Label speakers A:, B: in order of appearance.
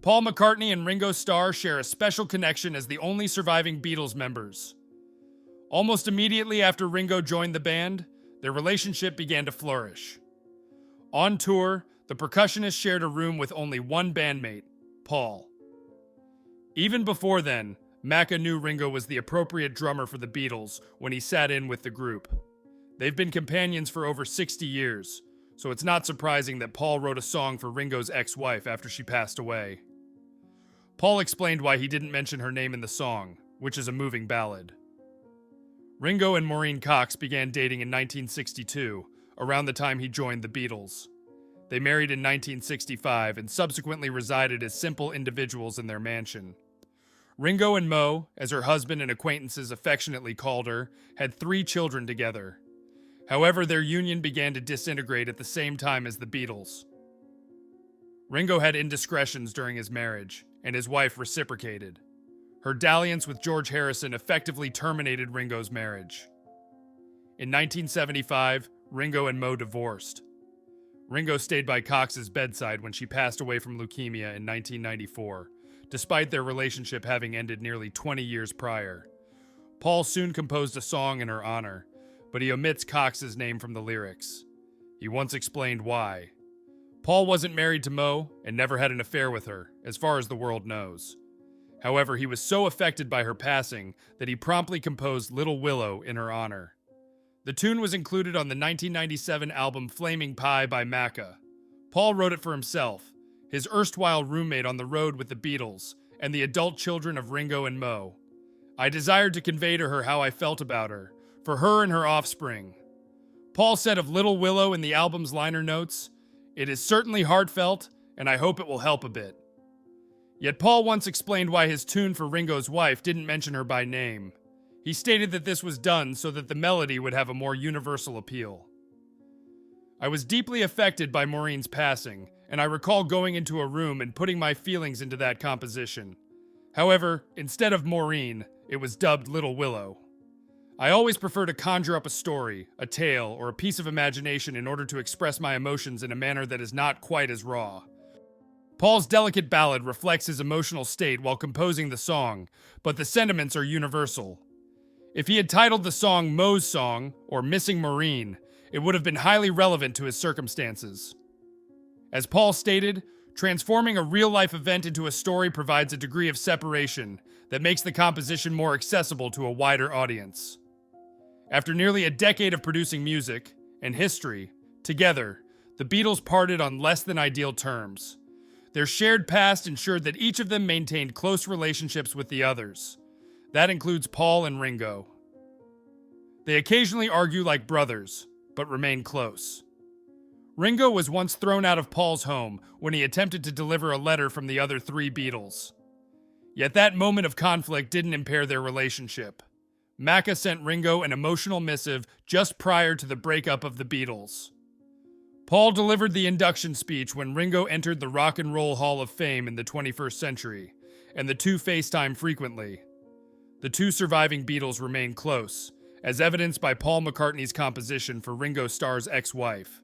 A: Paul McCartney and Ringo Starr share a special connection as the only surviving Beatles members. Almost immediately after Ringo joined the band, their relationship began to flourish. On tour, the percussionist shared a room with only one bandmate, Paul. Even before then, Macca knew Ringo was the appropriate drummer for the Beatles when he sat in with the group. They've been companions for over 60 years, so it's not surprising that Paul wrote a song for Ringo's ex-wife after she passed away. Paul explained why he didn't mention her name in the song, which is a moving ballad. Ringo and Maureen Cox began dating in 1962, around the time he joined the Beatles. They married in 1965 and subsequently resided as simple individuals in their mansion. Ringo and Mo, as her husband and acquaintances affectionately called her, had 3 children together. However, their union began to disintegrate at the same time as the Beatles. Ringo had indiscretions during his marriage, and his wife reciprocated. Her dalliance with George Harrison effectively terminated Ringo's marriage. In 1975, Ringo and Mo divorced. Ringo stayed by Cox's bedside when she passed away from leukemia in 1994, despite their relationship having ended nearly 20 years prior. Paul soon composed a song in her honor, but he omits Cox's name from the lyrics. He once explained why. Paul wasn't married to Mo and never had an affair with her, as far as the world knows. However, he was so affected by her passing that he promptly composed Little Willow in her honor. The tune was included on the 1997 album Flaming Pie by Macca. Paul wrote it for himself, his erstwhile roommate on the road with the Beatles, and the adult children of Ringo and Mo. I desired to convey to her how I felt about her, for her and her offspring. Paul said of Little Willow in the album's liner notes, "It is certainly heartfelt, and I hope it will help a bit." Yet Paul once explained why his tune for Ringo's wife didn't mention her by name. He stated that this was done so that the melody would have a more universal appeal. I was deeply affected by Maureen's passing, and I recall going into a room and putting my feelings into that composition. However, instead of Maureen, it was dubbed Little Willow. I always prefer to conjure up a story, a tale, or a piece of imagination in order to express my emotions in a manner that is not quite as raw. Paul's delicate ballad reflects his emotional state while composing the song, but the sentiments are universal. If he had titled the song Mo's Song, or Missing Maureen, it would have been highly relevant to his circumstances. As Paul stated, transforming a real-life event into a story provides a degree of separation that makes the composition more accessible to a wider audience. After nearly a decade of producing music and history together, the Beatles parted on less than ideal terms. Their shared past ensured that each of them maintained close relationships with the others. That includes Paul and Ringo. They occasionally argue like brothers, but remain close. Ringo was once thrown out of Paul's home when he attempted to deliver a letter from the other 3 Beatles. Yet that moment of conflict didn't impair their relationship. Macca sent Ringo an emotional missive just prior to the breakup of the Beatles. Paul delivered the induction speech when Ringo entered the Rock and Roll Hall of Fame in the 21st century, and the two FaceTime frequently. The 2 surviving Beatles remain close, as evidenced by Paul McCartney's composition for Ringo Starr's ex-wife.